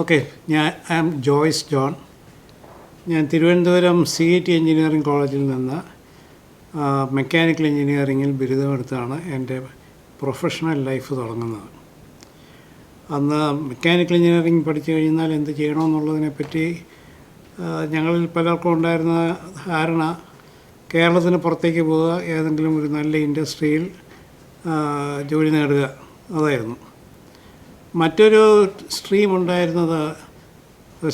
Okay, I am Joyce John. ഞാൻ Thiruvananthapuram CET engineering കോളേജിൽ നിന്ന് മെക്കാനിക്കൽ എഞ്ചിനീയറിങ്ങിൽ ബിരുദമെടുത്താണ് എൻ്റെ പ്രൊഫഷണൽ ലൈഫ് തുടങ്ങുന്നത്. അന്ന് മെക്കാനിക്കൽ എഞ്ചിനീയറിംഗ് പഠിച്ചു കഴിഞ്ഞാൽ എന്ത് ചെയ്യണമെന്നുള്ളതിനെപ്പറ്റി ഞങ്ങളിൽ പലർക്കും ഉണ്ടായിരുന്ന ധാരണ കേരളത്തിന് പുറത്തേക്ക് പോവുക, ഏതെങ്കിലും ഒരു നല്ല ഇൻഡസ്ട്രിയിൽ ജോലി നേടുക, അതായിരുന്നു. മറ്റൊരു സ്ട്രീം ഉണ്ടായിരുന്നത്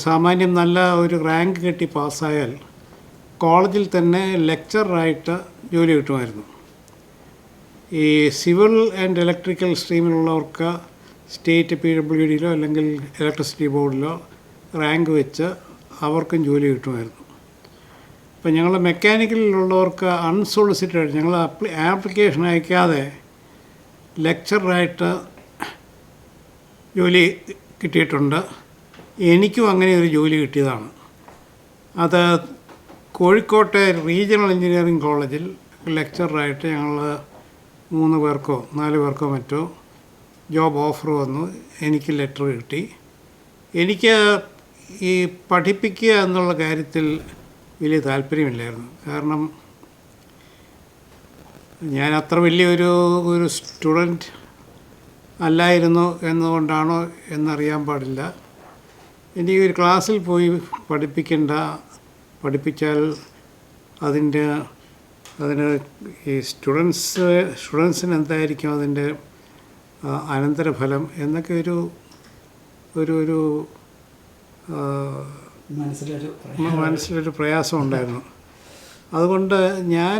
സാമാന്യം നല്ല ഒരു റാങ്ക് കിട്ടി പാസ്സായാൽ കോളേജിൽ തന്നെ ലെക്ചറായിട്ട് ജോലി കിട്ടുമായിരുന്നു. ഈ സിവിൽ ആൻഡ് ഇലക്ട്രിക്കൽ സ്ട്രീമിലുള്ളവർക്ക് സ്റ്റേറ്റ് PWDയിലോ അല്ലെങ്കിൽ ഇലക്ട്രിസിറ്റി ബോർഡിലോ റാങ്ക് വെച്ച് അവർക്കും ജോലി കിട്ടുമായിരുന്നു. ഇപ്പം ഞങ്ങൾ മെക്കാനിക്കലിലുള്ളവർക്ക് അൺസോളിസിറ്റഡ്, ഞങ്ങൾ ആപ്ലിക്കേഷൻ അയക്കാതെ ലെക്ചറായിട്ട് ജോലി കിട്ടിയിട്ടുണ്ട്. എനിക്കും അങ്ങനെ ഒരു ജോലി കിട്ടിയതാണ്. അത് കോഴിക്കോട്ടെ റീജിയണൽ എഞ്ചിനീയറിംഗ് കോളേജിൽ ലെക്ചറായിട്ട് ഞങ്ങൾ 3 പേർക്കോ 4 പേർക്കോ മറ്റോ ജോബ് ഓഫർ വന്നു. എനിക്ക് ലെറ്റർ കിട്ടി. എനിക്ക് ഈ പഠിപ്പിക്കുക എന്നുള്ള കാര്യത്തിൽ വലിയ താല്പര്യമില്ലായിരുന്നു. കാരണം ഞാൻ അത്ര വലിയൊരു സ്റ്റുഡൻറ്റ് അല്ലായിരുന്നു എന്നതുകൊണ്ടാണോ എന്നറിയാൻ പാടില്ല. എനിക്ക് ഒരു ക്ലാസ്സിൽ പോയി പഠിപ്പിച്ചാൽ അതിന് ഈ സ്റ്റുഡൻസിന് എന്തായിരിക്കും അതിൻ്റെ അനന്തരഫലം എന്നൊക്കെ ഒരു മനസ്സിലൊരു പ്രയാസം ഉണ്ടായിരുന്നു. അതുകൊണ്ട് ഞാൻ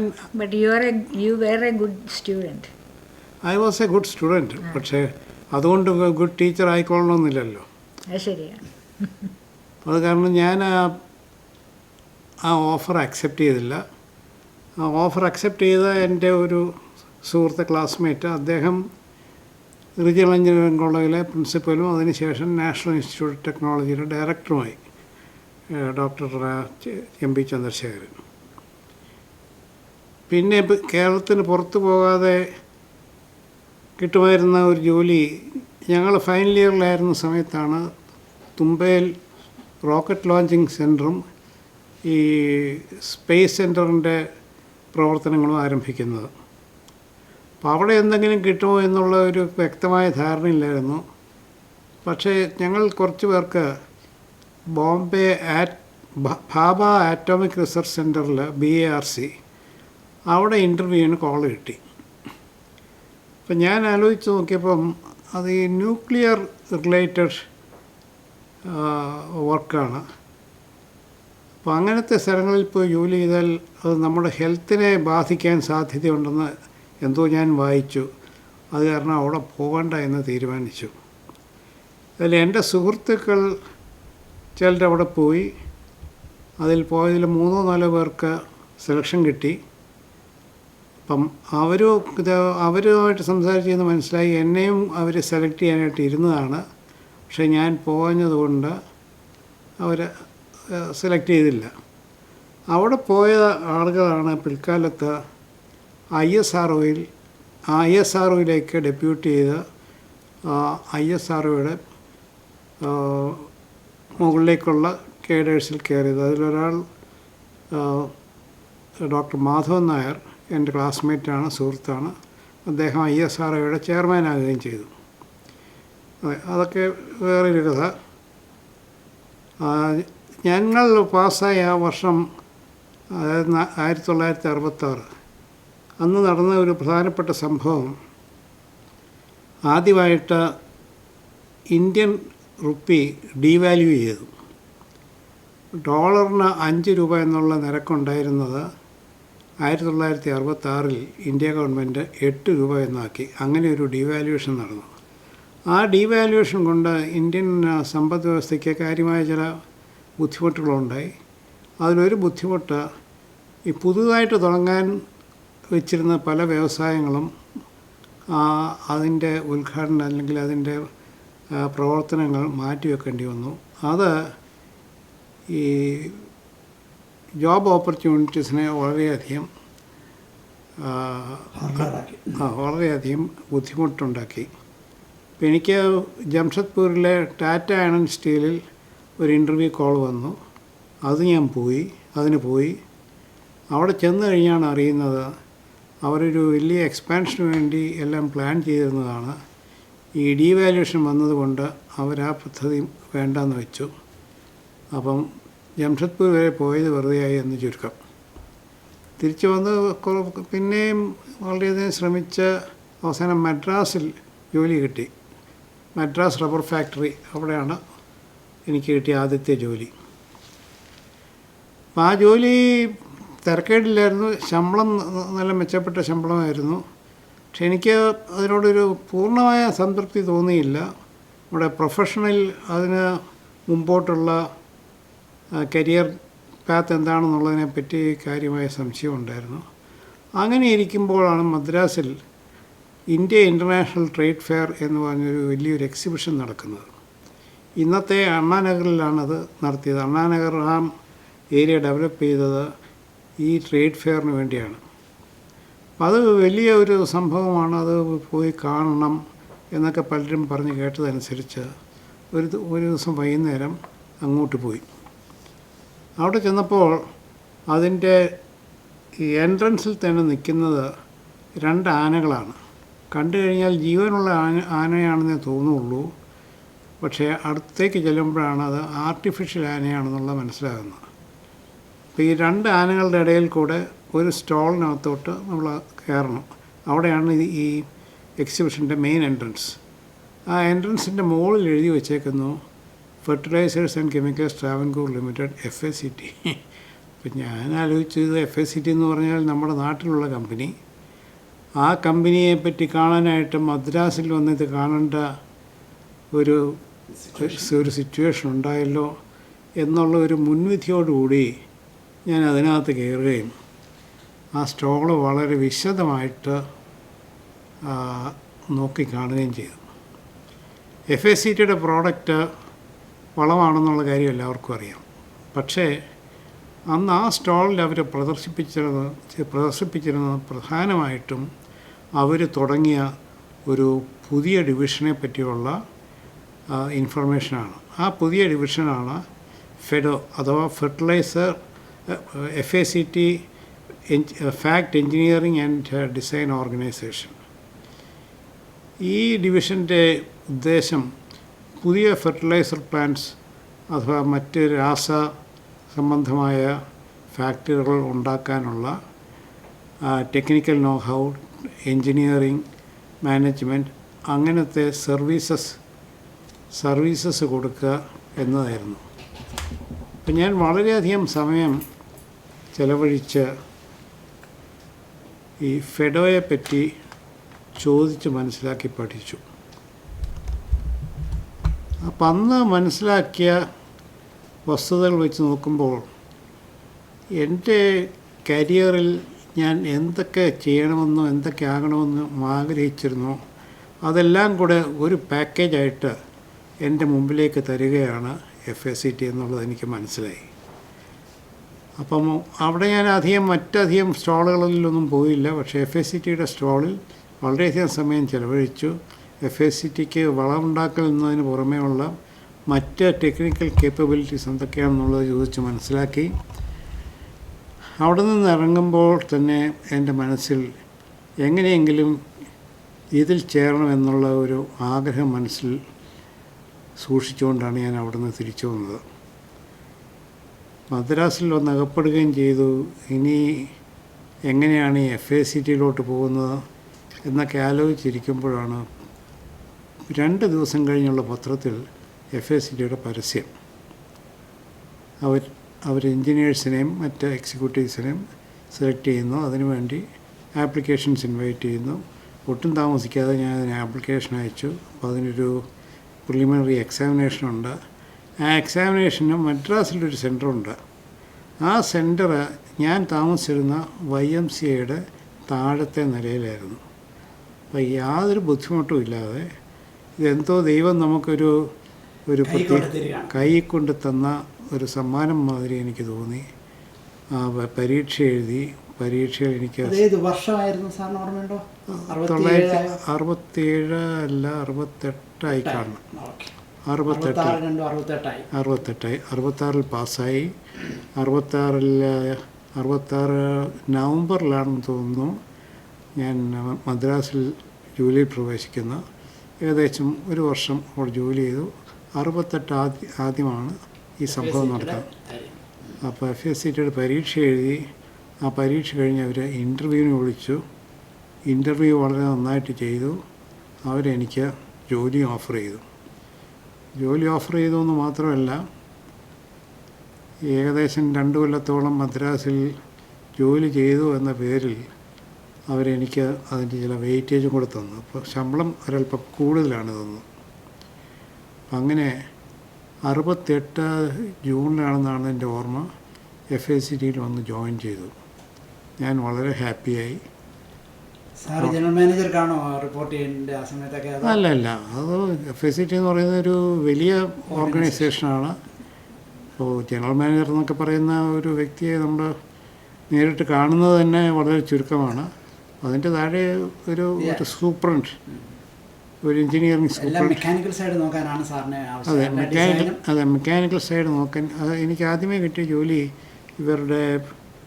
I was A good student. പക്ഷേ അതുകൊണ്ട് ഗുഡ് ടീച്ചർ ആയിക്കൊള്ളണമെന്നില്ലല്ലോ. അത് കാരണം ഞാൻ ആ ഓഫർ അക്സെപ്റ്റ് ചെയ്തില്ല. ആ ഓഫർ അക്സെപ്റ്റ് ചെയ്ത എൻ്റെ ഒരു സുഹൃത്ത്, ക്ലാസ്മേറ്റ്, അദ്ദേഹം റീജിയണൽ എഞ്ചിനീയറിംഗ് കോളേജിലെ പ്രിൻസിപ്പലും അതിനുശേഷം നാഷണൽ ഇൻസ്റ്റിറ്റ്യൂട്ട് ഓഫ് ടെക്നോളജിയുടെ ഡയറക്ടറുമായി, ഡോക്ടർ MP ചന്ദ്രശേഖരൻ. പിന്നെ കേരളത്തിന് പുറത്തു പോകാതെ കിട്ടുമായിരുന്ന ഒരു ജോലി, ഞങ്ങൾ ഫൈനൽ ഇയറിലായിരുന്ന സമയത്താണ് തുമ്പയിൽ റോക്കറ്റ് ലോഞ്ചിങ് സെൻറ്ററും ഈ സ്പേസ് സെൻറ്ററിൻ്റെ പ്രവർത്തനങ്ങളും ആരംഭിക്കുന്നത്. അപ്പോൾ അവിടെ എന്തെങ്കിലും കിട്ടുമോ എന്നുള്ള ഒരു വ്യക്തമായ ധാരണയില്ലായിരുന്നു. പക്ഷേ ഞങ്ങൾ കുറച്ച് പേർക്ക് ബോംബെ ഭാഭ ആറ്റോമിക് റിസർച്ച് സെൻറ്ററിൽ BARC അവിടെ ഇൻ്റർവ്യൂവിന് കോൾ കിട്ടി. അപ്പം ഞാൻ ആലോചിച്ച് നോക്കിയപ്പം അത് ഈ ന്യൂക്ലിയർ റിലേറ്റഡ് വർക്കാണ്. അപ്പോൾ അങ്ങനത്തെ സ്ഥലങ്ങളിൽ പോയി ജോലി ചെയ്താൽ അത് നമ്മുടെ ഹെൽത്തിനെ ബാധിക്കാൻ സാധ്യതയുണ്ടെന്ന് എന്തോ ഞാൻ വായിച്ചു. അത് കാരണം അവിടെ പോകണ്ട എന്ന് തീരുമാനിച്ചു. അതിൽ എൻ്റെ സുഹൃത്തുക്കൾ ചിലരവിടെ പോയി. അതിൽ പോയതിൽ 3-4 പേർക്ക് സെലക്ഷൻ കിട്ടി. അപ്പം അവരുമായിട്ട് സംസാരിച്ചെന്ന് മനസ്സിലായി എന്നെയും അവർ സെലക്ട് ചെയ്യാനായിട്ട് ഇരുന്നതാണ്. പക്ഷേ ഞാൻ പോകാഞ്ഞതുകൊണ്ട് അവർ സെലക്ട് ചെയ്തില്ല. അവിടെ പോയ ആളുകളാണ് പിൽക്കാലത്ത് ISROയിലേക്ക് ഡെപ്യൂട്ട് ചെയ്ത് ISROയുടെ മുകളിലേക്കുള്ള കേഡേഴ്സിൽ കയറിയത്. അതിലൊരാൾ ഡോക്ടർ മാധവൻ നായർ, എൻ്റെ ക്ലാസ്മേറ്റാണ്, സുഹൃത്താണ്. അദ്ദേഹം ISROയുടെ ചെയർമാനാകുകയും ചെയ്തു. അതൊക്കെ വേറൊരു കഥ. ഞങ്ങൾ പാസ്സായ ആ വർഷം, അതായത് 1966, അന്ന് നടന്ന ഒരു പ്രധാനപ്പെട്ട സംഭവം, ആദ്യമായിട്ട് ഇന്ത്യൻ റുപ്പി ഡീവാല്യൂ ചെയ്തു. ഡോളറിന് 5 രൂപ എന്നുള്ള നിരക്കുണ്ടായിരുന്നത് 1966 ഇന്ത്യ ഗവൺമെൻറ് 8 രൂപ എന്നാക്കി. അങ്ങനെ ഒരു ഡീവാല്യൂഷൻ നടന്നു. ആ ഡീവാല്യൂഷൻ കൊണ്ട് ഇന്ത്യൻ സമ്പദ് വ്യവസ്ഥയ്ക്ക് കാര്യമായ ചില ബുദ്ധിമുട്ടുകളുണ്ടായി. അതിലൊരു ബുദ്ധിമുട്ട്, ഈ പുതുതായിട്ട് തുടങ്ങാൻ വെച്ചിരുന്ന പല വ്യവസായങ്ങളും അതിൻ്റെ ഉദ്ഘാടനം അല്ലെങ്കിൽ അതിൻ്റെ പ്രവർത്തനങ്ങൾ മാറ്റിവെക്കേണ്ടി വന്നു. അത് ഈ ജോബ് ഓപ്പർച്യൂണിറ്റീസിനെ വളരെയധികം ബുദ്ധിമുട്ടുണ്ടാക്കി. അപ്പം എനിക്ക് ജംഷഡ്പൂരിലെ ടാറ്റ അയൺ സ്റ്റീലിൽ ഒരു ഇൻ്റർവ്യൂ കോൾ വന്നു. അതിന് പോയി. അവിടെ ചെന്ന് കഴിഞ്ഞാണ് അറിയുന്നത് അവരൊരു വലിയ എക്സ്പാൻഷന് വേണ്ടി എല്ലാം പ്ലാൻ ചെയ്തിരുന്നതാണ്. ഈ ഡീവാല്യൂഷൻ വന്നതുകൊണ്ട് അവർ ആ പദ്ധതി വേണ്ടെന്ന് വെച്ചു. അപ്പം ജംഷഡ്പൂർ വരെ പോയത് വെറുതെയായി എന്ന് ചുരുക്കം. തിരിച്ചു വന്ന് പിന്നെയും വളരെയധികം ശ്രമിച്ച് അവസാനം മദ്രാസിൽ ജോലി കിട്ടി. മദ്രാസ് റബ്ബർ ഫാക്ടറി, അവിടെയാണ് എനിക്ക് കിട്ടിയ ആദ്യത്തെ ജോലി. അപ്പം ആ ജോലി തിരക്കേടില്ലായിരുന്നു, ശമ്പളം നല്ല മെച്ചപ്പെട്ട ശമ്പളമായിരുന്നു. പക്ഷെ എനിക്ക് അതിനോടൊരു പൂർണ്ണമായ സംതൃപ്തി തോന്നിയില്ല. നമ്മുടെ പ്രൊഫഷണൽ അതിന് മുമ്പോട്ടുള്ള കരിയർ പാത്ത് എന്താണെന്നുള്ളതിനെപ്പറ്റി കാര്യമായ സംശയമുണ്ടായിരുന്നു. അങ്ങനെ ഇരിക്കുമ്പോഴാണ് മദ്രാസിൽ ഇന്ത്യ ഇൻ്റർനാഷണൽ ട്രേഡ് ഫെയർ എന്ന് പറഞ്ഞൊരു വലിയൊരു എക്സിബിഷൻ നടക്കുന്നത്. ഇന്നത്തെ അണ്ണാനഗറിലാണത് നടത്തിയത്. അണ്ണാനഗർ ആ ഏരിയ ഡെവലപ്പ് ചെയ്തത് ഈ ട്രേഡ് ഫെയറിന് വേണ്ടിയാണ്. അപ്പം അത് വലിയ ഒരു സംഭവമാണ്, അത് പോയി കാണണം എന്നൊക്കെ പലരും പറഞ്ഞ് കേട്ടതനുസരിച്ച് ഒരു ദിവസം വൈകുന്നേരം അങ്ങോട്ട് പോയി. അവിടെ ചെന്നപ്പോൾ അതിൻ്റെ എൻട്രൻസിൽ തന്നെ നിൽക്കുന്നത് 2 ആനകളാണ്. കണ്ടു കഴിഞ്ഞാൽ ജീവനുള്ള ആനയാണെന്നേ തോന്നുള്ളൂ. പക്ഷേ അടുത്തേക്ക് ചെല്ലുമ്പോഴാണ് അത് ആർട്ടിഫിഷ്യൽ ആനയാണെന്നുള്ള മനസ്സിലാകുന്നത്. അപ്പോൾ ഈ 2 ആനകളുടെ ഇടയിൽ കൂടെ ഒരു സ്റ്റോളിനകത്തോട്ട് നമ്മൾ കയറണം. അവിടെയാണ് ഈ എക്സിബിഷൻ്റെ മെയിൻ എൻട്രൻസ്. ആ എൻട്രൻസിൻ്റെ മുകളിൽ എഴുതി വച്ചേക്കുന്നു fertilisers and chemicals Travancore limited FACT. അപ്പം ഞാൻ ആലോചിച്ചത് FACT എന്ന് പറഞ്ഞാൽ നമ്മുടെ നാട്ടിലുള്ള കമ്പനി. ആ കമ്പനിയെ പറ്റി കാണാനായിട്ട് മദ്രാസിൽ വന്നിത് കാണേണ്ട ഒരു സിറ്റുവേഷൻ ഉണ്ടായല്ലോ എന്നുള്ള ഒരു മുൻവിധിയോടുകൂടി ഞാൻ അതിനകത്ത് കയറുകയും ആ സ്റ്റോള് വളരെ വിശദമായിട്ട് നോക്കിക്കാണുകയും ചെയ്തു. FACTയുടെ പ്രോഡക്റ്റ് വളമാണെന്നുള്ള കാര്യം എല്ലാവർക്കും അറിയാം. പക്ഷേ അന്ന് ആ സ്റ്റാളിൽ അവർ പ്രദർശിപ്പിച്ചിരുന്നത് പ്രധാനമായിട്ടും അവർ തുടങ്ങിയ ഒരു പുതിയ ഡിവിഷനെ പറ്റിയുള്ള ഇൻഫർമേഷനാണ്. ആ പുതിയ ഡിവിഷനാണ് ഫെഡോ അഥവാ fertiliser FACT fact engineering and design organisation. ഈ ഡിവിഷൻ്റെ ഉദ്ദേശം പുതിയ ഫെർട്ടിലൈസർ പ്ലാന്റ്സ് അഥവാ മറ്റ് രാസ സംബന്ധമായ ഫാക്ടറികൾ ഉണ്ടാക്കാനുള്ള technical know how, engineering, management, അങ്ങനത്തെ സർവീസസ് കൊടുക്കുക എന്നതായിരുന്നു. അപ്പം ഞാൻ വളരെയധികം സമയം ചെലവഴിച്ച് ഈ ഫെഡോയെ പറ്റി ചോദിച്ച് മനസ്സിലാക്കി പഠിച്ചു. അപ്പം അന്ന് മനസ്സിലാക്കിയ വസ്തുതകൾ വെച്ച് നോക്കുമ്പോൾ എൻ്റെ കരിയറിൽ ഞാൻ എന്തൊക്കെ ചെയ്യണമെന്നോ എന്തൊക്കെ ആകണമെന്നും ആഗ്രഹിച്ചിരുന്നോ അതെല്ലാം കൂടെ ഒരു പാക്കേജായിട്ട് എൻ്റെ മുമ്പിലേക്ക് തരികയാണ് FACT എന്നുള്ളത് എനിക്ക് മനസ്സിലായി. അപ്പം അവിടെ ഞാൻ മറ്റധികം സ്റ്റാളുകളിലൊന്നും പോയില്ല. പക്ഷേ FACTയുടെ സ്റ്റാളിൽ വളരെയധികം സമയം ചിലവഴിച്ചു. FACTക്ക് വളമുണ്ടാക്കൽ എന്നതിന് പുറമേ ഉള്ള മറ്റ് ടെക്നിക്കൽ കേപ്പബിലിറ്റീസ് എന്തൊക്കെയാണെന്നുള്ളത് ചോദിച്ച് മനസ്സിലാക്കി. അവിടെ നിന്ന് ഇറങ്ങുമ്പോൾ തന്നെ എൻ്റെ മനസ്സിൽ എങ്ങനെയെങ്കിലും ഇതിൽ ചേരണമെന്നുള്ള ഒരു ആഗ്രഹം മനസ്സിൽ സൂക്ഷിച്ചുകൊണ്ടാണ് ഞാൻ അവിടെ നിന്ന് തിരിച്ചു വന്നത്. മദ്രാസിൽ വന്ന് അകപ്പെടുകയും ചെയ്തു. ഇനി എങ്ങനെയാണ് ഈ FACTയിലോട്ട് പോകുന്നത് എന്നൊക്കെ ആലോചിച്ചിരിക്കുമ്പോഴാണ് 2 ദിവസം കഴിഞ്ഞുള്ള പത്രത്തിൽ FACTയുടെ പരസ്യം. അവർ എൻജിനീയേഴ്സിനെയും മറ്റ് എക്സിക്യൂട്ടീവ്സിനെയും സെലക്ട് ചെയ്യുന്നു. അതിനുവേണ്ടി ആപ്ലിക്കേഷൻസ് ഇൻവൈറ്റ് ചെയ്യുന്നു. ഒട്ടും താമസിക്കാതെ ഞാൻ അതിന് ആപ്ലിക്കേഷൻ അയച്ചു. അപ്പോൾ അതിനൊരു പ്രിലിമിനറി എക്സാമിനേഷനുണ്ട്. ആ എക്സാമിനേഷന് മദ്രാസിലൊരു സെൻറ്ററുണ്ട്. ആ സെൻറ്റർ ഞാൻ താമസിച്ചിരുന്ന YMCAയുടെ താഴത്തെ നിലയിലായിരുന്നു. അപ്പോൾ യാതൊരു ബുദ്ധിമുട്ടും ഇല്ലാതെ ഇതെന്തോ ദൈവം നമുക്കൊരു കൈ കൊണ്ട് തന്ന ഒരു സമ്മാനം മാതിരി എനിക്ക് തോന്നി. പരീക്ഷ എഴുതി പരീക്ഷയിൽ എനിക്ക് ഏത് വർഷമായിരുന്നു സാറിന് ഓർമ്മയുണ്ടോ? 1967 അല്ല 68 കാണണം. 66 പാസ്സായി. 66 നവംബറിലാണെന്ന് തോന്നുന്നു ഞാൻ മദ്രാസിൽ ജോലിയിൽ പ്രവേശിക്കുന്നത്. ഏകദേശം ഒരു വർഷം അവിടെ ജോലി ചെയ്തു. 68 ആദ്യമാണ് ഈ സംഭവം നടക്കുന്നത്. അപ്പോൾ FACTയുടെ പരീക്ഷ എഴുതി. ആ പരീക്ഷ കഴിഞ്ഞ് അവർ ഇൻ്റർവ്യൂവിന് വിളിച്ചു. ഇൻ്റർവ്യൂ വളരെ നന്നായിട്ട് ചെയ്തു. അവരെനിക്ക് ജോലി ഓഫർ ചെയ്തു. ജോലി ഓഫർ ചെയ്തു എന്ന് മാത്രമല്ല, ഏകദേശം 2 കൊല്ലത്തോളം മദ്രാസിൽ ജോലി ചെയ്തു എന്ന പേരിൽ അവരെനിക്ക് അതിൻ്റെ ചില വെയിറ്റേജും കൂടെ തന്നു. അപ്പോൾ ശമ്പളം ഒരല്പം കൂടുതലാണ് തന്നു. അങ്ങനെ 68 ജൂണിലാണെന്നാണ് എൻ്റെ ഓർമ്മ FACTയിൽ വന്ന് ജോയിൻ ചെയ്തു. ഞാൻ വളരെ ഹാപ്പിയായി. ജനറൽ മാനേജർക്കാണോ റിപ്പോർട്ട് ചെയ്യേണ്ട ആ സമയത്തൊക്കെ? അല്ല, അത് FACT എന്ന് പറയുന്ന ഒരു വലിയ ഓർഗനൈസേഷനാണ്. അപ്പോൾ ജനറൽ മാനേജർ എന്നൊക്കെ പറയുന്ന ഒരു വ്യക്തിയെ നമ്മൾ നേരിട്ട് കാണുന്നത് തന്നെ വളരെ ചുരുക്കമാണ്. അതിൻ്റെ താഴെ ഒരു സൂപ്രണ്ട്, ഒരു എഞ്ചിനീയറിംഗ് സൂപ്രണ്ട്. മെക്കാനിക്കൽ സൈഡ് നോക്കാനാണ് സാറിന് അതെ, മെക്കാനിക്കൽ സൈഡ് നോക്കാൻ. എനിക്ക് ആദ്യമേ കിട്ടിയ ജോലി ഇവരുടെ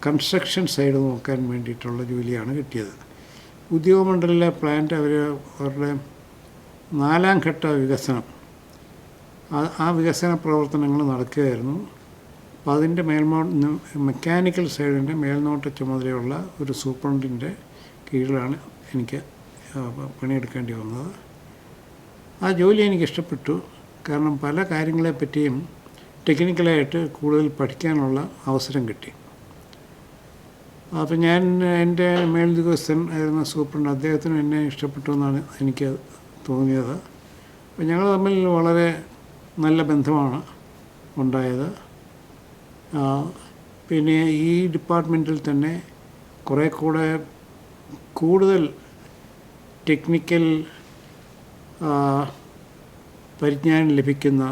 കൺസ്ട്രക്ഷൻ സൈഡ് നോക്കാൻ വേണ്ടിയിട്ടുള്ള ജോലിയാണ് കിട്ടിയത്. ഉദ്യോഗമണ്ഡലിലെ പ്ലാന്റ് അവരുടെ 4ാം ഘട്ട വികസനം, ആ വികസന പ്രവർത്തനങ്ങൾ നടക്കുകയായിരുന്നു. അപ്പോൾ അതിൻ്റെ മെക്കാനിക്കൽ സൈഡിൻ്റെ മേൽനോട്ട ചുമതലയുള്ള ഒരു സൂപ്രണ്ടിൻ്റെ കീഴിലാണ് എനിക്ക് പണിയെടുക്കേണ്ടി വന്നത്. ആ ജോലി എനിക്ക് ഇഷ്ടപ്പെട്ടു. കാരണം പല കാര്യങ്ങളെപ്പറ്റിയും ടെക്നിക്കലായിട്ട് കൂടുതൽ പഠിക്കാനുള്ള അവസരം കിട്ടി. അപ്പോൾ ഞാൻ എൻ്റെ മേലുദ്യോഗസ്ഥൻ ആയിരുന്ന സൂപ്രണ്ട്, അദ്ദേഹത്തിനും എന്നെ ഇഷ്ടപ്പെട്ടു എന്നാണ് എനിക്ക് തോന്നിയത്. അപ്പോൾ ഞങ്ങൾ തമ്മിൽ വളരെ നല്ല ബന്ധമാണ് ഉണ്ടായത്. പിന്നെ ഈ ഡിപ്പാർട്ട്മെൻറ്റിൽ തന്നെ കുറേ കൂടുതൽ ടെക്നിക്കൽ പരിജ്ഞാനം ലഭിക്കുന്ന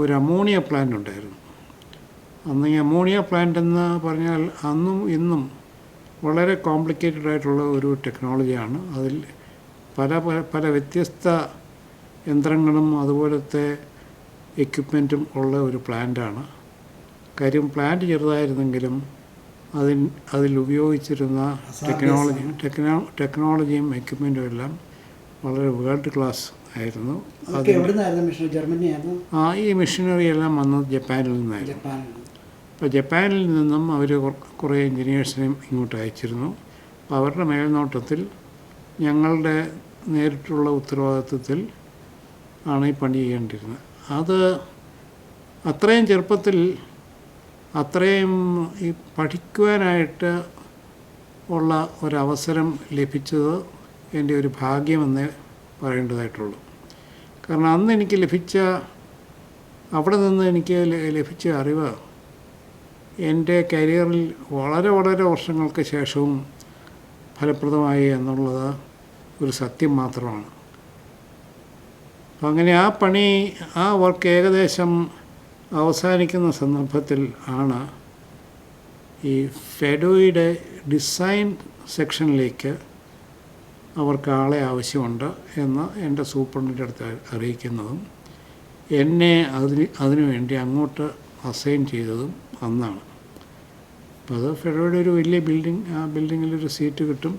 ഒരു അമോണിയ പ്ലാന്റ് ഉണ്ടായിരുന്നു. അന്ന് ഈ അമോണിയ പ്ലാന്റ് എന്ന് പറഞ്ഞാൽ അന്നും ഇന്നും വളരെ കോംപ്ലിക്കേറ്റഡ് ആയിട്ടുള്ള ഒരു ടെക്നോളജിയാണ്. അതിൽ പല വ്യത്യസ്ത യന്ത്രങ്ങളും അതുപോലത്തെ എക്യുപ്മെൻറ്റും ഉള്ള ഒരു പ്ലാന്റാണ്. കാര്യം പ്ലാന്റ് ചെറുതായിരുന്നെങ്കിലും അതിൽ ഉപയോഗിച്ചിരുന്ന ടെക്നോളജിയും എക്യുപ്മെൻറ്റും എല്ലാം വളരെ വേൾഡ് ക്ലാസ് ആയിരുന്നു. ഈ മെഷീനറി എല്ലാം വന്നത് ജപ്പാനിൽ നിന്നായിരുന്നു. അപ്പോൾ ജപ്പാനിൽ നിന്നും അവർ കുറേ എൻജിനീയേഴ്സിനെയും ഇങ്ങോട്ട് അയച്ചിരുന്നു. അപ്പോൾ അവരുടെ മേൽനോട്ടത്തിൽ ഞങ്ങളുടെ നേരിട്ടുള്ള ഉത്തരവാദിത്വത്തിൽ ആണ് ഈ പണി ചെയ്യേണ്ടിയിരുന്നത്. അത് അത്രയും ചെറുപ്പത്തിൽ അത്രയും ഈ പഠിക്കുവാനായിട്ട് ഉള്ള ഒരവസരം ലഭിച്ചത് എൻ്റെ ഒരു ഭാഗ്യമെന്നേ പറയേണ്ടതായിട്ടുള്ളൂ. കാരണം അന്ന് എനിക്ക് അവിടെ നിന്ന് എനിക്ക് ലഭിച്ച അറിവ് എൻ്റെ കരിയറിൽ വളരെ വർഷങ്ങൾക്ക് ശേഷവും ഫലപ്രദമായി എന്നുള്ളത് ഒരു സത്യം മാത്രമാണ്. അപ്പം അങ്ങനെ ആ വർക്ക് ഏകദേശം അവസാനിക്കുന്ന സന്ദർഭത്തിൽ ആണ് ഈ ഫെഡോയുടെ ഡിസൈൻ സെക്ഷനിലേക്ക് അവർക്ക് ആളെ ആവശ്യമുണ്ട് എന്ന് എൻ്റെ സൂപ്രണ്ടിൻ്റെ അടുത്ത് അറിയിക്കുന്നതും എന്നെ അതിനുവേണ്ടി അങ്ങോട്ട് അസൈൻ ചെയ്തതും അന്നാണ്. അപ്പോൾ അത് ഫെഡോയുടെ ഒരു വലിയ ബിൽഡിംഗ്, ആ ബിൽഡിങ്ങിലൊരു സീറ്റ് കിട്ടും.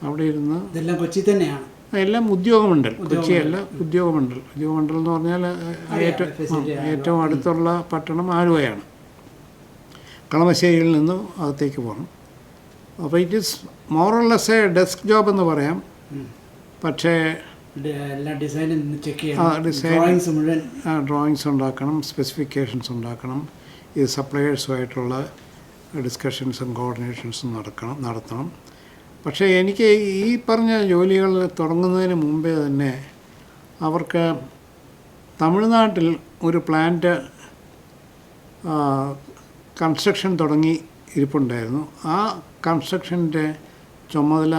അവിടെ ഇരുന്ന് ഇതെല്ലാം കൊച്ചി തന്നെയാണ്. എല്ലാം ഉദ്യോഗമണ്ഡൽ, കൊച്ചിയല്ല ഉദ്യോഗമണ്ഡൽ. ഉദ്യോഗമണ്ഡൽ എന്ന് പറഞ്ഞാൽ ഏറ്റവും അടുത്തുള്ള പട്ടണം ആലുവയാണ്. കളമശ്ശേരിയിൽ നിന്ന് അകത്തേക്ക് പോകണം. അപ്പോൾ it is more or less a desk job എന്ന് പറയാം. പക്ഷേ ഡ്രോയിങ്സ് ഉണ്ടാക്കണം, സ്പെസിഫിക്കേഷൻസ് ഉണ്ടാക്കണം, ഇത് സപ്ലയേഴ്സുമായിട്ടുള്ള ഡിസ്കഷൻസും കോർഡിനേഷൻസും നടത്തണം. പക്ഷേ എനിക്ക് ഈ പറഞ്ഞ ജോലികൾ തുടങ്ങുന്നതിന് മുമ്പേ തന്നെ അവർക്ക് തമിഴ്നാട്ടിൽ ഒരു പ്ലാന്റ് കൺസ്ട്രക്ഷൻ തുടങ്ങി ഇരിപ്പുണ്ടായിരുന്നു. ആ കൺസ്ട്രക്ഷൻ്റെ ചുമതല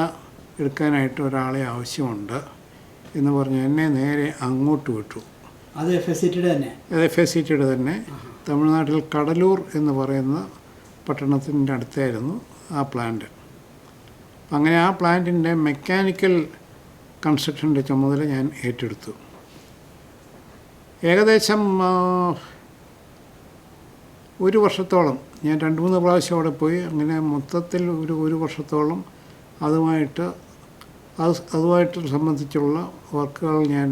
എടുക്കാനായിട്ട് ഒരാളെ ആവശ്യമുണ്ട് എന്ന് പറഞ്ഞ് എന്നെ നേരെ അങ്ങോട്ട് വിട്ടു. അത് FACTയുടെ തന്നെ തമിഴ്നാട്ടിൽ കടലൂർ എന്ന് പറയുന്ന പട്ടണത്തിൻ്റെ അടുത്തായിരുന്നു ആ പ്ലാന്റ്. അങ്ങനെ ആ പ്ലാന്റിൻ്റെ മെക്കാനിക്കൽ കൺസ്ട്രക്ഷൻ്റെ ചുമതല ഞാൻ ഏറ്റെടുത്തു. ഏകദേശം ഒരു വർഷത്തോളം ഞാൻ 2-3 പ്രാവശ്യം അവിടെ പോയി. അങ്ങനെ മൊത്തത്തിൽ ഒരു വർഷത്തോളം അതുമായിട്ട് സംബന്ധിച്ചുള്ള വർക്കുകൾ ഞാൻ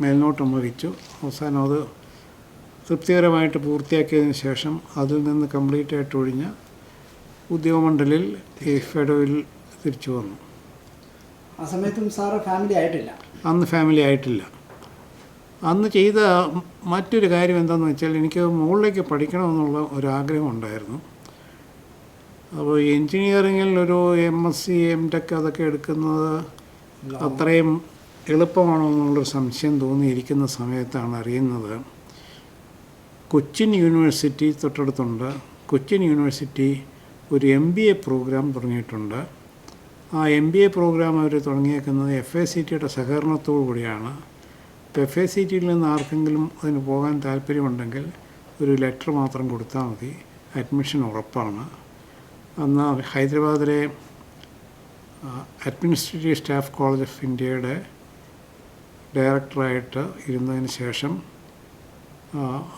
മേൽനോട്ടം വഹിച്ചു. അവസാനം അത് തൃപ്തികരമായിട്ട് പൂർത്തിയാക്കിയതിന് ശേഷം അതിൽ നിന്ന് കംപ്ലീറ്റ് ആയിട്ട് ഒഴിഞ്ഞ് ഉദ്യോഗമണ്ഡലിൽ ഈ ഫെഡോയിൽ തിരിച്ചു വന്നു. ആ സമയത്തും സാറ് ഫാമിലി ആയിട്ടില്ല? അന്ന് ഫാമിലി ആയിട്ടില്ല. അന്ന് ചെയ്ത മറ്റൊരു കാര്യം എന്താണെന്ന് വെച്ചാൽ, എനിക്ക് മുകളിലേക്ക് പഠിക്കണമെന്നുള്ള ഒരാഗ്രഹം ഉണ്ടായിരുന്നു. അപ്പോൾ എൻജിനീയറിങ്ങിൽ ഒരു MSc MTech അതൊക്കെ എടുക്കുന്നത് അത്രയും എളുപ്പമാണോ എന്നുള്ളൊരു സംശയം തോന്നിയിരിക്കുന്ന സമയത്താണ് അറിയുന്നത് കൊച്ചിൻ യൂണിവേഴ്സിറ്റി തൊട്ടടുത്തുണ്ട്. കൊച്ചിൻ യൂണിവേഴ്സിറ്റി ഒരു MBA പ്രോഗ്രാം തുടങ്ങിയിട്ടുണ്ട്. ആ MBA പ്രോഗ്രാം അവർ തുടങ്ങിയേക്കുന്നത് FACTയുടെ സഹകരണത്തോടു കൂടിയാണ്. ഇപ്പോൾ FACTയിൽ നിന്ന് ആർക്കെങ്കിലും അതിന് പോകാൻ താല്പര്യമുണ്ടെങ്കിൽ ഒരു ലെറ്റർ മാത്രം കൊടുത്താൽ മതി, അഡ്മിഷൻ ഉറപ്പാണ്. അന്ന് ഹൈദരാബാദിലെ അഡ്മിനിസ്ട്രേറ്റീവ് സ്റ്റാഫ് കോളേജ് ഓഫ് ഇന്ത്യയുടെ ഡയറക്ടറായിട്ട് ഇരുന്നതിന് ശേഷം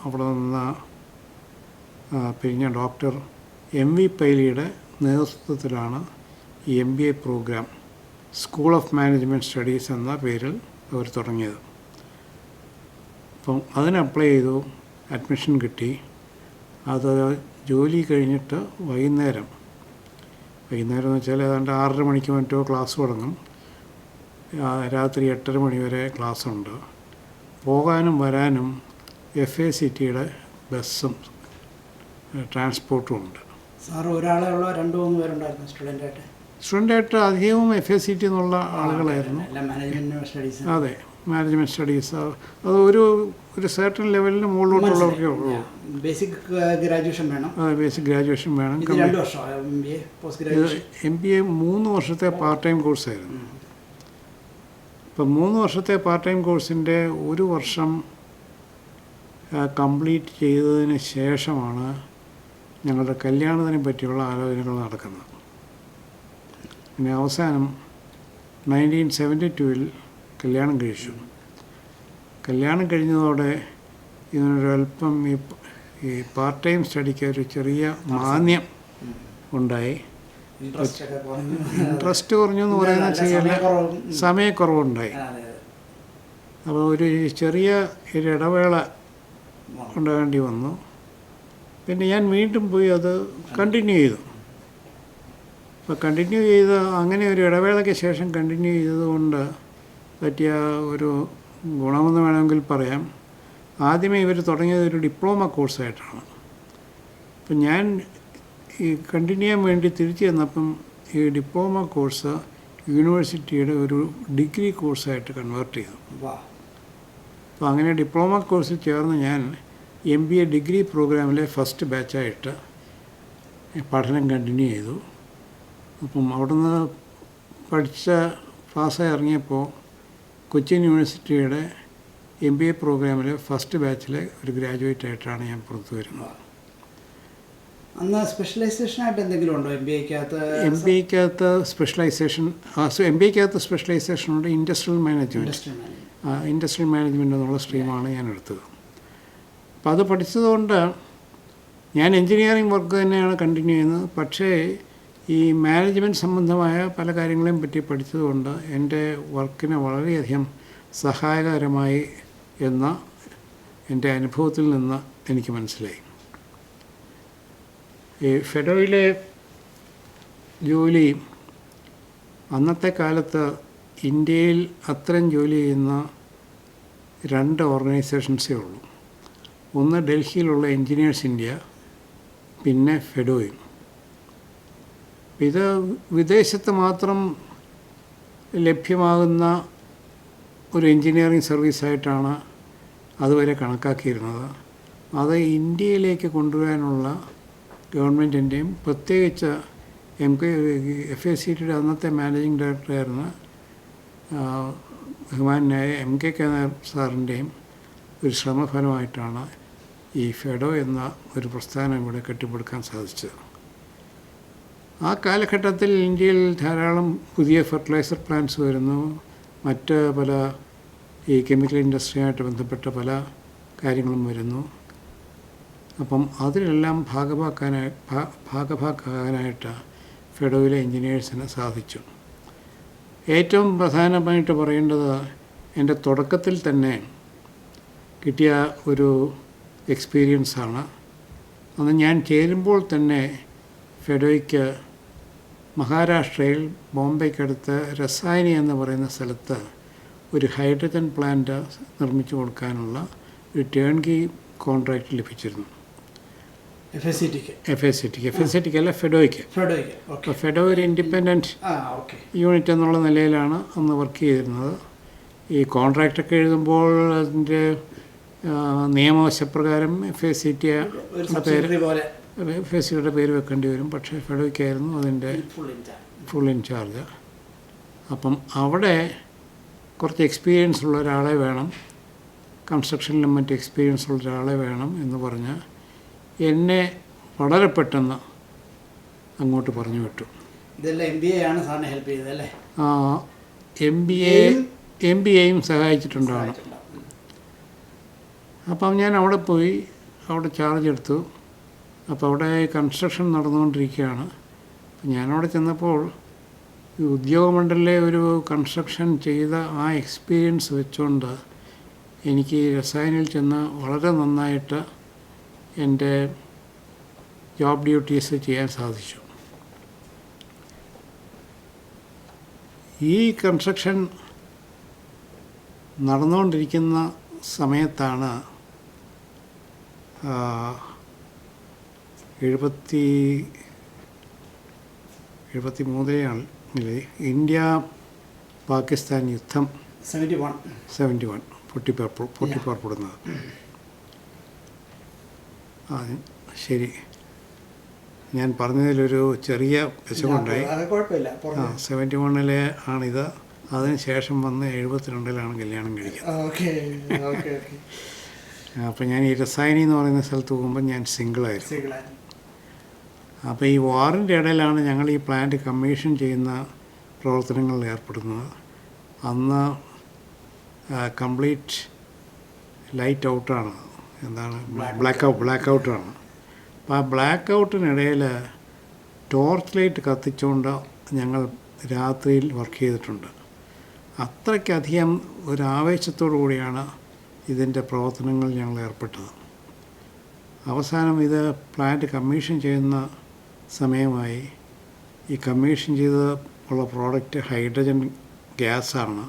അവിടെ നിന്ന് പിരിഞ്ഞ ഡോക്ടർ MV പൈലിയുടെ നേതൃത്വത്തിലാണ് ഈ MBA programme school of management studies എന്ന പേരിൽ അവർ തുടങ്ങിയത്. അപ്പം അതിന് അപ്ലൈ ചെയ്തു, അഡ്മിഷൻ കിട്ടി. അത് ജോലി കഴിഞ്ഞിട്ട് വൈകുന്നേരം എന്ന് വെച്ചാൽ ഏതാണ്ട് 6:30 മണിക്ക് മറ്റോ ക്ലാസ് തുടങ്ങും. രാത്രി 8:30 മണി വരെ ക്ലാസ്സുണ്ട്. പോകാനും വരാനും FACTയുടെ ബസ്സും ട്രാൻസ്പോർട്ടും ഉണ്ട്. സാറ് ഒരാളെ ഉള്ള 2-3 പേരുണ്ടായിരുന്നു സ്റ്റുഡൻ്റായിട്ട്? സ്റ്റുഡൻ്റായിട്ട് അധികവും FACT എന്നുള്ള ആളുകളായിരുന്നു. അതെ, മാനേജ്മെൻറ്റ് സ്റ്റഡീസ്. അത് ഒരു സർട്ടൻ ലെവലിന് മുകളിലോട്ടുള്ളവർക്കേ ഉള്ളൂ. ബേസിക് ഗ്രാജുവേഷൻ വേണം. അതെ, ബേസിക് ഗ്രാജുവേഷൻ വേണം. MBA 3 വർഷത്തെ പാർട്ട് ടൈം കോഴ്സായിരുന്നു. ഇപ്പം 3 വർഷത്തെ പാർട്ട് ടൈം കോഴ്സിൻ്റെ 1 വർഷം കംപ്ലീറ്റ് ചെയ്തതിന് ശേഷമാണ് ഞങ്ങളുടെ കല്യാണത്തിനെ പറ്റിയുള്ള ആലോചനകൾ നടക്കുന്നത്. പിന്നെ അവസാനം 1972 കല്യാണം കഴിച്ചു. കല്യാണം കഴിഞ്ഞതോടെ ഇതിനൊരൽപ്പം ഈ പാർട്ട് ടൈം സ്റ്റഡിക്ക് ഒരു ചെറിയ മാന്യം ഉണ്ടായി. ഇൻട്രസ്റ്റ് കുറഞ്ഞു എന്ന് പറയുന്നത് ചെയ്യല്ല, സമയക്കുറവുണ്ടായി. അപ്പോൾ ഒരു ചെറിയ ഇടവേള ഉണ്ടാകേണ്ടി വന്നു. പിന്നെ ഞാൻ വീണ്ടും പോയി അത് കണ്ടിന്യൂ ചെയ്തു. അപ്പോൾ കണ്ടിന്യൂ ചെയ്ത് അങ്ങനെ ഒരു ഇടവേളയ്ക്ക് ശേഷം കണ്ടിന്യൂ ചെയ്തതുകൊണ്ട് പറ്റിയ ഒരു ഗുണമെന്ന് വേണമെങ്കിൽ പറയാം. ആദ്യമേ ഇവർ തുടങ്ങിയത് ഒരു ഡിപ്ലോമ കോഴ്സായിട്ടാണ്. അപ്പം ഞാൻ ഈ കണ്ടിന്യൂ ചെയ്യാൻ വേണ്ടി തിരിച്ചു ചെന്നപ്പം ഈ ഡിപ്ലോമ കോഴ്സ് യൂണിവേഴ്സിറ്റിയുടെ ഒരു ഡിഗ്രി കോഴ്സായിട്ട് കൺവേർട്ട് ചെയ്തു. അപ്പോൾ അങ്ങനെ ഡിപ്ലോമ കോഴ്സിൽ ചേർന്ന് ഞാൻ MBA ഡിഗ്രി പ്രോഗ്രാമിലെ ഫസ്റ്റ് ബാച്ചായിട്ട് പഠനം കണ്ടിന്യൂ ചെയ്തു. അപ്പം അവിടുന്ന് പാസ്സായി ഇറങ്ങിയപ്പോൾ കൊച്ചിൻ യൂണിവേഴ്സിറ്റിയുടെ MBA പ്രോഗ്രാമിലെ ഫസ്റ്റ് ബാച്ചിലെ ഒരു ഗ്രാജുവേറ്റ് ആയിട്ടാണ് ഞാൻ പുറത്തു വരുന്നത്. അന്ന് സ്പെഷ്യലൈസേഷനായിട്ട് എന്തെങ്കിലും ഉണ്ടോ MBAക്കകത്ത്? MBAക്കകത്ത് സ്പെഷ്യലൈസേഷനുണ്ട്. ഇൻഡസ്ട്രിയൽ മാനേജ്മെൻറ്റ് എന്നുള്ള സ്ട്രീമാണ് ഞാൻ എടുത്തത്. അപ്പോൾ അത് പഠിച്ചതുകൊണ്ട് ഞാൻ എൻജിനീയറിംഗ് വർക്ക് തന്നെയാണ് കണ്ടിന്യൂ ചെയ്യുന്നത്. പക്ഷേ ഈ മാനേജ്മെൻറ്റ് സംബന്ധമായ പല കാര്യങ്ങളെയും പറ്റി പഠിച്ചതുകൊണ്ട് എൻ്റെ വർക്കിന് വളരെയധികം സഹായകരമായി എന്ന എൻ്റെ അനുഭവത്തിൽ നിന്ന് എനിക്ക് മനസ്സിലായി. ഈ ഫെഡോയിലെ ജോലി അന്നത്തെ കാലത്ത് ഇന്ത്യയിൽ അത്രയും ജോലി ചെയ്യുന്ന 2 ഓർഗനൈസേഷൻസേ ഉള്ളൂ. ഒന്ന് ഡൽഹിയിലുള്ള എൻജിനീയേഴ്സ് ഇന്ത്യ, പിന്നെ ഫെഡോയും. ഇത് വിദേശത്ത് മാത്രം ലഭ്യമാകുന്ന ഒരു എൻജിനീയറിംഗ് സർവീസായിട്ടാണ് അതുവരെ കണക്കാക്കിയിരുന്നത്. അത് ഇന്ത്യയിലേക്ക് കൊണ്ടുവരാനുള്ള ഗവൺമെൻറ്റിൻ്റെയും പ്രത്യേകിച്ച് FACTയുടെ അന്നത്തെ മാനേജിങ് ഡയറക്ടറായിരുന്ന ബഹുമാനായ MK നായർ സാറിൻ്റെയും ഒരു ശ്രമഫലമായിട്ടാണ് ഈ ഫെഡോ എന്ന ഒരു പ്രസ്ഥാനം ഇവിടെ കെട്ടിപ്പടുക്കാൻ സാധിച്ചത്. ആ കാലഘട്ടത്തിൽ ഇന്ത്യയിൽ ധാരാളം പുതിയ ഫെർട്ടിലൈസർ പ്ലാന്റ്സ് വരുന്നു, മറ്റ് പല ഈ കെമിക്കൽ ഇൻഡസ്ട്രിയുമായിട്ട് ബന്ധപ്പെട്ട പല കാര്യങ്ങളും വരുന്നു. അപ്പം അതിലെല്ലാം ഭാഗഭാക്കാനായിട്ട് ഫെഡോയിലെ എൻജിനീയേഴ്സിന് സാധിച്ചു. ഏറ്റവും പ്രധാനമായിട്ട് പറയേണ്ടത് എൻ്റെ തുടക്കത്തിൽ തന്നെ കിട്ടിയ ഒരു എക്സ്പീരിയൻസാണ്. അന്ന് ഞാൻ ചേരുമ്പോൾ തന്നെ ഫെഡോയ്ക്ക് മഹാരാഷ്ട്രയിൽ ബോംബെക്കടുത്ത് രസായനി എന്ന് പറയുന്ന സ്ഥലത്ത് ഒരു ഹൈഡ്രജൻ പ്ലാന്റ് നിർമ്മിച്ചു കൊടുക്കാനുള്ള ഒരു ടേൺകി കോൺട്രാക്റ്റ് ലഭിച്ചിരുന്നു. എഫ് എസ് സി ടിക്ക് അല്ല, ഫെഡോയ്ക്ക്. അപ്പോൾ ഫെഡോ ഒരു ഇൻഡിപെൻഡൻറ്റ് യൂണിറ്റ് എന്നുള്ള നിലയിലാണ് അന്ന് വർക്ക് ചെയ്തിരുന്നത്. ഈ കോൺട്രാക്റ്റൊക്കെ എഴുതുമ്പോൾ അതിൻ്റെ നിയമവശപ്രകാരം എഫ് എസ് സി ടിയുടെ പേര് വെക്കേണ്ടി വരും. പക്ഷേ ഫെഡോയ്ക്കായിരുന്നു അതിൻ്റെ ഫുൾ ഇൻചാർജ്. അപ്പം അവിടെ കുറച്ച് എക്സ്പീരിയൻസ് ഉള്ള ഒരാളെ വേണം, കൺസ്ട്രക്ഷനിലും മറ്റ് എക്സ്പീരിയൻസ് ഉള്ള ഒരാളെ വേണം എന്ന് പറഞ്ഞ് എന്നെ വളരെ പെട്ടെന്ന് അങ്ങോട്ട് പറഞ്ഞു വിട്ടു. എം ബി എയും സഹായിച്ചിട്ടുണ്ടാണ്. അപ്പം ഞാൻ അവിടെ പോയി, അവിടെ ചാർജ് എടുത്തു. അപ്പോൾ അവിടെ കൺസ്ട്രക്ഷൻ നടന്നുകൊണ്ടിരിക്കുകയാണ്. അപ്പം ഞാനവിടെ ചെന്നപ്പോൾ ഈ ഉദ്യോഗമണ്ഡലിലെ ഒരു കൺസ്ട്രക്ഷൻ ചെയ്ത ആ എക്സ്പീരിയൻസ് വെച്ചുകൊണ്ട് എനിക്ക് രസായനിൽ ചെന്ന് വളരെ നന്നായിട്ട് എൻ്റെ ജോബ് ഡ്യൂട്ടീസ് ചെയ്യാൻ സാധിച്ചു. ഈ കൺസ്ട്രക്ഷൻ നടന്നുകൊണ്ടിരിക്കുന്ന സമയത്താണ് 73 ഇന്ത്യ പാകിസ്ഥാൻ യുദ്ധം 71 പൊട്ടിപ്പുറപ്പെടുന്നത്. ശരി, ഞാൻ പറഞ്ഞതിലൊരു ചെറിയ പിശകുണ്ടായി. 71 ആണിത്. അതിനുശേഷം വന്ന് 72 കല്യാണം കഴിക്കുന്നത്. അപ്പോൾ ഞാൻ ഈ രസായനി എന്ന് പറയുന്ന സ്ഥലത്ത് പോകുമ്പോൾ ഞാൻ സിംഗിളായിരുന്നു. അപ്പോൾ ഈ വാറിൻ്റെ ഇടയിലാണ് ഞങ്ങൾ ഈ പ്ലാന്റ് കമ്മീഷൻ ചെയ്യുന്ന പ്രവർത്തനങ്ങളിൽ ഏർപ്പെടുന്നത്. അന്ന് കംപ്ലീറ്റ് ലൈറ്റ് ഔട്ടാണ്, എന്താണ് ബ്ലാക്ക് ഔട്ടാണ്. അപ്പോൾ ആ ബ്ലാക്ക് ഔട്ടിനിടയിൽ ടോർച്ച് ലൈറ്റ് കത്തിച്ചുകൊണ്ട് ഞങ്ങൾ രാത്രിയിൽ വർക്ക് ചെയ്തിട്ടുണ്ട്. അത്രയ്ക്കധികം ഒരു ആവേശത്തോടു കൂടിയാണ് ഇതിൻ്റെ പ്രവർത്തനങ്ങൾ ഞങ്ങൾ ഏർപ്പെട്ടത്. അവസാനം ഇത് പ്ലാന്റ് കമ്മീഷൻ ചെയ്യുന്ന സമയമായി. ഈ കമ്മീഷൻ ചെയ്ത് ഉള്ള പ്രോഡക്റ്റ് ഹൈഡ്രജൻ ഗ്യാസാണ്.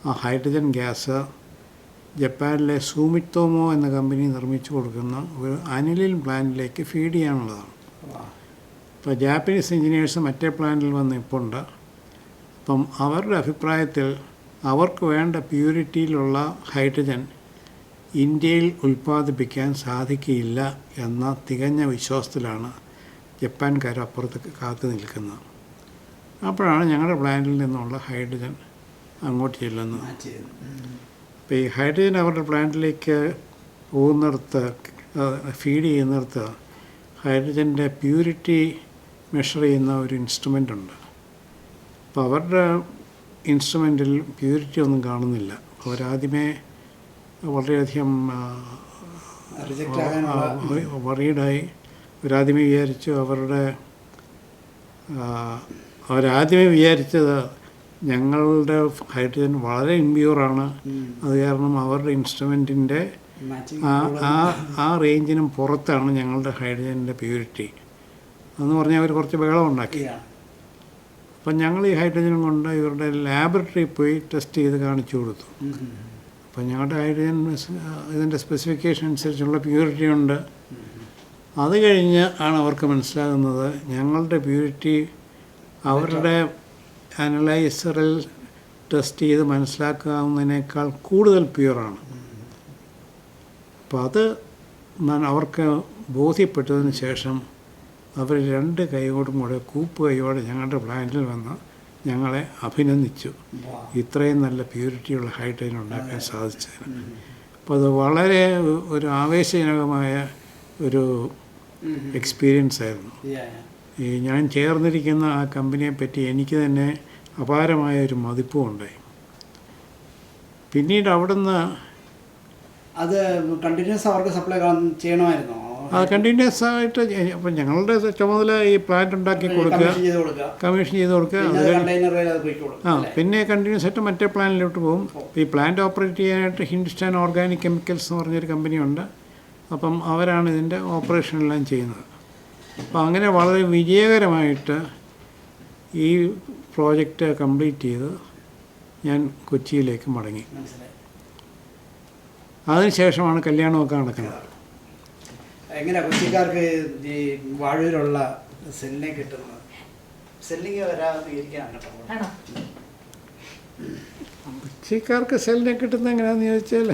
ആ ഹൈഡ്രജൻ ഗ്യാസ് ജപ്പാനിലെ സൂമിത്തോമോ എന്ന കമ്പനി നിർമ്മിച്ചു കൊടുക്കുന്ന ഒരു അനിലിൻ പ്ലാന്റിലേക്ക് ഫീഡ് ചെയ്യാനുള്ളതാണ്. ഇപ്പോൾ ജാപ്പനീസ് എൻജിനീയേഴ്സ് മറ്റേ പ്ലാന്റിൽ വന്ന് ഇപ്പോഴുണ്ട്. അപ്പം അവരുടെ അഭിപ്രായത്തിൽ അവർക്ക് വേണ്ട പ്യൂരിറ്റിയിലുള്ള ഹൈഡ്രജൻ ഇന്ത്യയിൽ ഉൽപ്പാദിപ്പിക്കാൻ സാധിക്കില്ല എന്ന തികഞ്ഞ വിശ്വാസത്തിലാണ് ജപ്പാൻകാർ അപ്പുറത്ത് കാത്തു നിൽക്കുന്നത്. അപ്പോഴാണ് ഞങ്ങളുടെ പ്ലാന്റിൽ നിന്നുള്ള ഹൈഡ്രജൻ അങ്ങോട്ട് ചെല്ലുന്നത്. അപ്പോൾ ഈ ഹൈഡ്രജൻ അവരുടെ പ്ലാന്റിലേക്ക് പോകുന്നിടത്ത്, ഫീഡ് ചെയ്യുന്നിടത്ത് ഹൈഡ്രജൻ്റെ പ്യൂരിറ്റി മെഷർ ചെയ്യുന്ന ഒരു ഇൻസ്ട്രുമെൻ്റ് ഉണ്ട്. അപ്പോൾ അവരുടെ ഇൻസ്ട്രുമെൻറ്റിൽ പ്യൂരിറ്റി ഒന്നും കാണുന്നില്ല. അവരാദ്യമേ വളരെയധികം വറീഡായി. അവരാദ്യമേ വിചാരിച്ചത് ഞങ്ങളുടെ ഹൈഡ്രജൻ വളരെ ഇമ്പ്യൂറാണ്, അത് കാരണം അവരുടെ ഇൻസ്ട്രുമെൻറ്റിൻ്റെ ആ റേഞ്ചിനും പുറത്താണ് ഞങ്ങളുടെ ഹൈഡ്രജൻ്റെ പ്യൂരിറ്റി എന്ന് പറഞ്ഞാൽ അവർ കുറച്ച് ബഹളം ഉണ്ടാക്കി. അപ്പം ഞങ്ങൾ ഈ ഹൈഡ്രജനും കൊണ്ട് ഇവരുടെ ലാബറട്ടറിയിൽ പോയി ടെസ്റ്റ് ചെയ്ത് കാണിച്ചു കൊടുത്തു. അപ്പം ഞങ്ങളുടെ ഹൈഡ്രജൻ ഇതിൻ്റെ സ്പെസിഫിക്കേഷൻ അനുസരിച്ചുള്ള പ്യൂരിറ്റി ഉണ്ട്. അത് കഴിഞ്ഞ് ആണ് അവർക്ക് മനസ്സിലാകുന്നത് ഞങ്ങളുടെ പ്യൂരിറ്റി അവരുടെ അനലൈസറിൽ ടെസ്റ്റ് ചെയ്ത് മനസ്സിലാക്കാവുന്നതിനേക്കാൾ കൂടുതൽ പ്യൂറാണ്. അപ്പോൾ അത് അവർക്ക് ബോധ്യപ്പെട്ടതിന് ശേഷം അവർ 2 കൈയോടും കൂടെ കൈയോടെ ഞങ്ങളുടെ പ്ലാന്റിൽ വന്ന് ഞങ്ങളെ അഭിനന്ദിച്ചു, ഇത്രയും നല്ല പ്യൂരിറ്റിയുള്ള ഹൈഡ്രജൻ ഉണ്ടാക്കാൻ സാധിച്ചതിന്. അപ്പോൾ അത് വളരെ ഒരു ആവേശജനകമായ ഒരു എക്സ്പീരിയൻസ് ആയിരുന്നു. ഈ ഞാൻ ചേർന്നിരിക്കുന്ന ആ കമ്പനിയെ പറ്റി എനിക്ക് തന്നെ അപാരമായ ഒരു മതിപ്പും ഉണ്ടായി. പിന്നീട് അവിടുന്ന് അത് കണ്ടിന്യൂസ് അവർക്ക് സപ്ലൈ ചെയ്യണമായിരുന്നോ? അത് കണ്ടിന്യൂസ് ആയിട്ട് അപ്പം ഞങ്ങളുടെ ചുമതല ഈ പ്ലാന്റ് ഉണ്ടാക്കി കൊടുക്കുക, കമ്മീഷൻ ചെയ്ത് കൊടുക്കുക. പിന്നെ കണ്ടിന്യൂസ് ആയിട്ട് മറ്റേ പ്ലാനിലോട്ട് പോകും. ഈ പ്ലാന്റ് ഓപ്പറേറ്റ് ചെയ്യാനായിട്ട് ഹിന്ദുസ്ഥാൻ ഓർഗാനിക് കെമിക്കൽസ് എന്ന് പറഞ്ഞൊരു കമ്പനിയുണ്ട്. അപ്പം അവരാണ് ഇതിൻ്റെ ഓപ്പറേഷനെല്ലാം ചെയ്യുന്നത്. അപ്പം അങ്ങനെ വളരെ വിജയകരമായിട്ട് ഈ പ്രോജക്റ്റ് കംപ്ലീറ്റ് ചെയ്ത് ഞാൻ കൊച്ചിയിലേക്ക് മടങ്ങി. അതിനുശേഷമാണ് കല്യാണമൊക്കെ നടക്കുന്നത്. എങ്ങനെ കൊച്ചിക്കാർക്ക് ഈ വാഴൂരുള്ള സെല്ലിനെ കിട്ടുന്നത്? സെല്ലിങ് വരാതെ ഇരിക്കാണ് കേട്ടോ. കൊച്ചിക്കാർക്ക് സെല്ലിനെ കിട്ടുന്നത് എങ്ങനെയാണെന്ന് ചോദിച്ചാൽ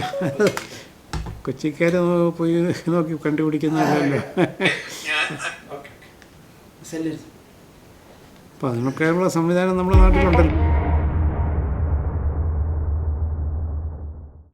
കൊച്ചിക്കാർ പോയി നോക്കി കണ്ടുപിടിക്കുന്നതല്ലോ. അപ്പം അതിനൊക്കെയുള്ള സംവിധാനം നമ്മുടെ നാട്ടിലുണ്ടല്ലോ.